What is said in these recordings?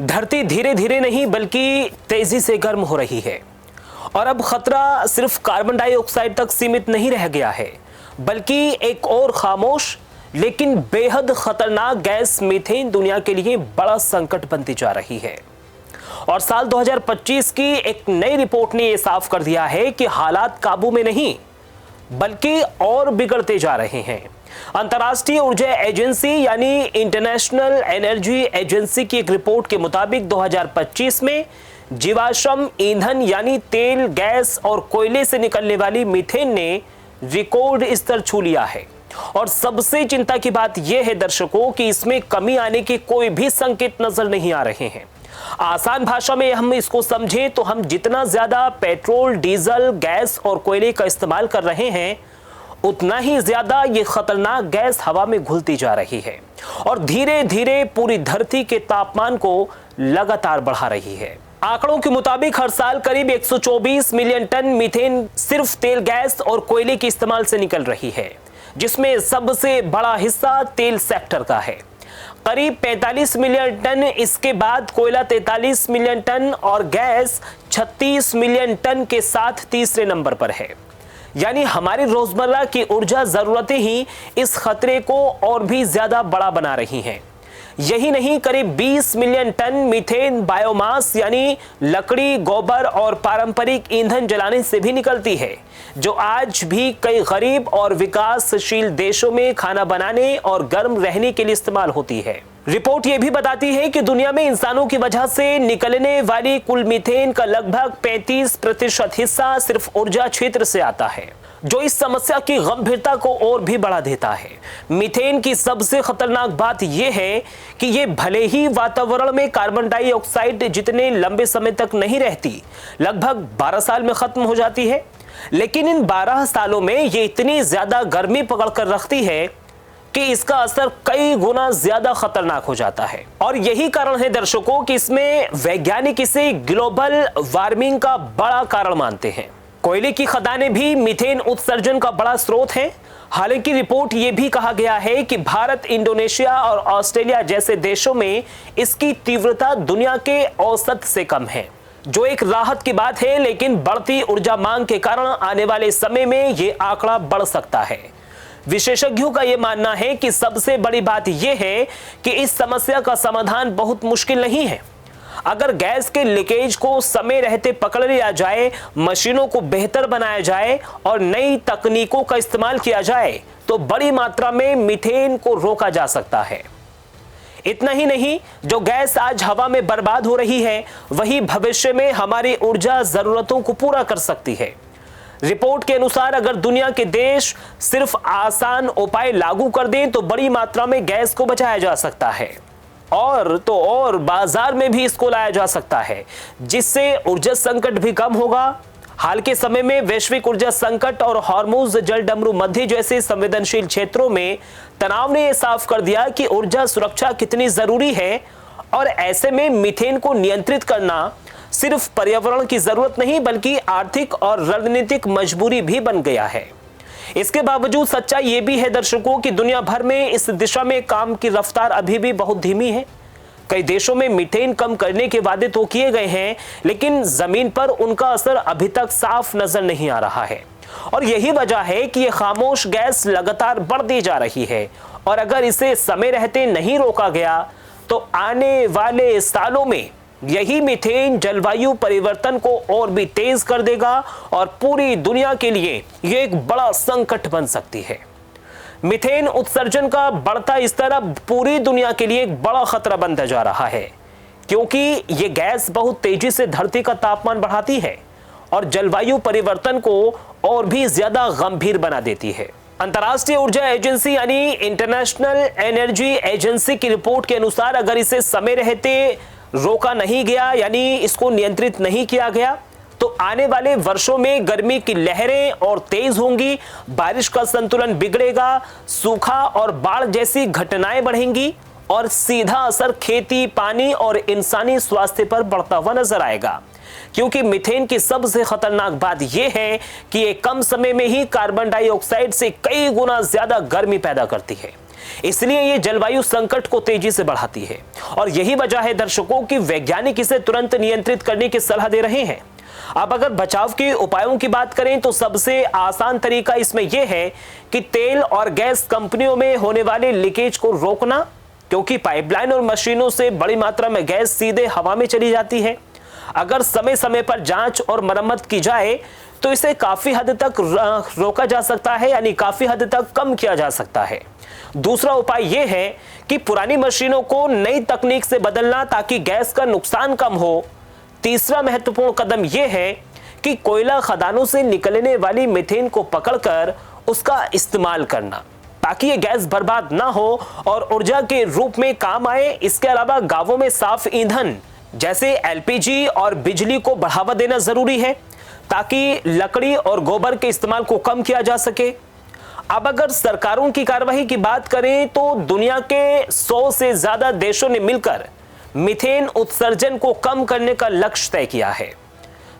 धरती धीरे धीरे नहीं बल्कि तेजी से गर्म हो रही है और अब खतरा सिर्फ कार्बन डाइऑक्साइड तक सीमित नहीं रह गया है, बल्कि एक और खामोश लेकिन बेहद खतरनाक गैस मीथेन दुनिया के लिए बड़ा संकट बनती जा रही है। और साल 2025 की एक नई रिपोर्ट ने यह साफ कर दिया है कि हालात काबू में नहीं बल्कि और बिगड़ते जा रहे हैं। अंतर्राष्ट्रीय ऊर्जा एजेंसी यानी इंटरनेशनल एनर्जी एजेंसी की एक रिपोर्ट के मुताबिक 2025 में जीवाश्म ईंधन यानी तेल, गैस और कोयले से निकलने वाली मीथेन ने रिकॉर्ड स्तर छू लिया है। और सबसे चिंता की बात यह है दर्शकों कि इसमें कमी आने के कोई भी संकेत नजर नहीं आ रहे हैं। आसान भाषा में हम इसको समझें तो हम जितना ज्यादा पेट्रोल, डीजल, गैस और कोयले का इस्तेमाल कर रहे हैं, उतना ही ज्यादा ये खतरनाक गैस हवा में घुलती जा रही है और धीरे धीरे पूरी धरती के तापमान को लगातार बढ़ा रही है। आंकड़ों के मुताबिक हर साल करीब 124 मिलियन टन मीथेन सिर्फ तेल, गैस और कोयले के इस्तेमाल से निकल रही है, जिसमें सबसे बड़ा हिस्सा तेल सेक्टर का है, करीब 45 मिलियन टन। इसके बाद कोयला 43 मिलियन टन और गैस 36 मिलियन टन के साथ तीसरे नंबर पर है। यानी हमारी रोजमर्रा की ऊर्जा जरूरतें ही इस खतरे को और भी ज्यादा बड़ा बना रही हैं। यही नहीं, करीब 20 मिलियन टन मीथेन बायोमास यानी लकड़ी, गोबर और पारंपरिक ईंधन जलाने से भी निकलती है, जो आज भी कई गरीब और विकासशील देशों में खाना बनाने और गर्म रहने के लिए इस्तेमाल होती है। रिपोर्ट यह भी बताती है कि दुनिया में इंसानों की वजह से निकलने वाली कुल मीथेन का लगभग 35% हिस्सा सिर्फ ऊर्जा क्षेत्र से आता है, जो इस समस्या की गंभीरता को और भी बढ़ा देता है। मीथेन की सबसे खतरनाक बात यह है कि यह भले ही वातावरण में कार्बन डाइऑक्साइड जितने लंबे समय तक नहीं रहती, लगभग 12 साल में खत्म हो जाती है, लेकिन इन 12 सालों में यह इतनी ज्यादा गर्मी पकड़ कर रखती है कि इसका असर कई गुना ज्यादा खतरनाक हो जाता है। और यही कारण है दर्शकों कि इसमें वैज्ञानिक इसे ग्लोबल वार्मिंग का बड़ा कारण मानते हैं। कोयले की खदानें भी मीथेन उत्सर्जन का बड़ा स्रोत हैं। हालांकि रिपोर्ट यह भी कहा गया है कि भारत, इंडोनेशिया और ऑस्ट्रेलिया जैसे देशों में इसकी तीव्रता दुनिया के औसत से कम है, जो एक राहत की बात है। लेकिन बढ़ती ऊर्जा मांग के कारण आने वाले समय में यह आंकड़ा बढ़ सकता है। विशेषज्ञों का यह मानना है कि सबसे बड़ी बात यह है कि इस समस्या का समाधान बहुत मुश्किल नहीं है। अगर गैस के लीकेज को समय रहते पकड़ लिया जाए, मशीनों को बेहतर बनाया जाए और नई तकनीकों का इस्तेमाल किया जाए, तो बड़ी मात्रा में मीथेन को रोका जा सकता है। इतना ही नहीं, जो गैस आज हवा में बर्बाद हो रही है, वही भविष्य में हमारी ऊर्जा जरूरतों को पूरा कर सकती है। रिपोर्ट के अनुसार अगर दुनिया के देश सिर्फ आसान उपाय लागू कर दें तो बड़ी मात्रा में गैस को बचाया जा सकता है और बाजार में भी इसको लाया जा सकता है, जिससे ऊर्जा संकट भी कम होगा। हाल के समय में वैश्विक ऊर्जा संकट और हॉर्मुज जलडमरू मध्य जैसे संवेदनशील क्षेत्रों में तनाव ने यह साफ कर दिया कि ऊर्जा सुरक्षा कितनी जरूरी है। और ऐसे में मीथेन को नियंत्रित करना सिर्फ पर्यावरण की जरूरत नहीं बल्कि आर्थिक और रणनीतिक मजबूरी भी बन गया है। इसके बावजूद सच्चाई यह भी है दर्शकों कि दुनिया भर में इस दिशा में काम की रफ्तार अभी भी बहुत धीमी है। कई देशों में मीथेन कम करने के वादे तो किए गए हैं, लेकिन जमीन पर उनका असर अभी तक साफ नजर नहीं आ रहा है। और यही वजह है कि यह खामोश गैस लगातार बढ़ती जा रही है और अगर इसे समय रहते नहीं रोका गया तो आने वाले सालों में यही मीथेन जलवायु परिवर्तन को और भी तेज कर देगा और पूरी दुनिया के लिए यह एक बड़ा संकट बन सकती है। मीथेन उत्सर्जन का बढ़ता स्तर अब पूरी दुनिया के लिए एक बड़ा खतरा बनता जा रहा है, क्योंकि यह गैस बहुत तेजी से धरती का तापमान बढ़ाती है और जलवायु परिवर्तन को और भी ज्यादा गंभीर बना देती है। अंतर्राष्ट्रीय ऊर्जा एजेंसी यानी इंटरनेशनल एनर्जी एजेंसी की रिपोर्ट के अनुसार अगर इसे समय रहते रोका नहीं गया यानी इसको नियंत्रित नहीं किया गया तो आने वाले वर्षों में गर्मी की लहरें और तेज होंगी, बारिश का संतुलन बिगड़ेगा, सूखा और बाढ़ जैसी घटनाएं बढ़ेंगी और सीधा असर खेती, पानी और इंसानी स्वास्थ्य पर बढ़ता हुआ नजर आएगा। क्योंकि मीथेन की सबसे खतरनाक बात यह है कि ये कम समय में ही कार्बन डाइऑक्साइड से कई गुना ज्यादा गर्मी पैदा करती है। इसलिए ये जलवायु संकट को तेजी से बढ़ाती है और यही वजह है दर्शकों कि वैज्ञानिक इसे तुरंत नियंत्रित करने की सलाह दे रहे हैं। अब अगर बचाव के उपायों की बात करें तो सबसे आसान तरीका इसमें यह है कि तेल और गैस कंपनियों में होने वाले लीकेज को रोकना, क्योंकि पाइपलाइन और मशीनों से बड़ी मात्रा में गैस सीधे हवा में चली जाती है। अगर समय समय पर जांच और मरम्मत की जाए तो इसे काफी हद तक रोका जा सकता है, यानी काफी हद तक कम किया जा सकता है। दूसरा उपाय यह है कि पुरानी मशीनों को नई तकनीक से बदलना ताकि गैस का नुकसान कम हो। तीसरा महत्वपूर्ण कदम यह है कि कोयला खदानों से निकलने वाली मीथेन को पकड़कर उसका इस्तेमाल करना ताकि ये गैस बर्बाद ना हो और ऊर्जा के रूप में काम आए। इसके अलावा गांवों में साफ ईंधन जैसे एलपीजी और बिजली को बढ़ावा देना जरूरी है ताकि लकड़ी और गोबर के इस्तेमाल को कम किया जा सके। अब अगर सरकारों की कार्रवाई की बात करें तो दुनिया के 100 से ज्यादा देशों ने मिलकर मीथेन उत्सर्जन को कम करने का लक्ष्य तय किया है,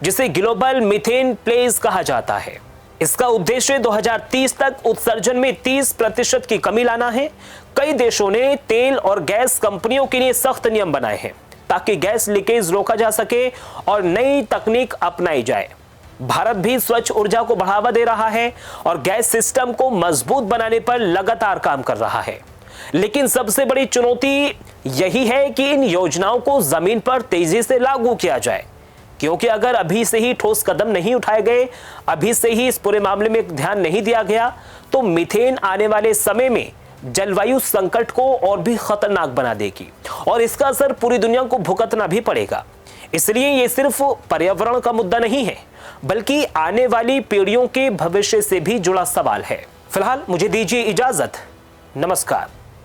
जिसे ग्लोबल मीथेन प्लेज कहा जाता है। इसका उद्देश्य 2030 तक उत्सर्जन में 30% की कमी लाना है। कई देशों ने तेल और गैस कंपनियों के लिए सख्त नियम बनाए हैं ताकि गैस लीकेज रोका जा सके और नई तकनीक अपनाई जाए। भारत भी स्वच्छ ऊर्जा को बढ़ावा दे रहा है और गैस सिस्टम को मजबूत बनाने पर लगातार काम कर रहा है। लेकिन सबसे बड़ी चुनौती यही है कि इन योजनाओं को जमीन पर तेजी से लागू किया जाए, क्योंकि अगर अभी से ही ठोस कदम नहीं उठाए गए, अभी से ही इस पूरे मामले में ध्यान नहीं दिया गया, तो मीथेन आने वाले समय में जलवायु संकट को और भी खतरनाक बना देगी और इसका असर पूरी दुनिया को भुगतना भी पड़ेगा। इसलिए ये सिर्फ पर्यावरण का मुद्दा नहीं है, बल्कि आने वाली पीढ़ियों के भविष्य से भी जुड़ा सवाल है। फिलहाल मुझे दीजिए इजाजत। नमस्कार।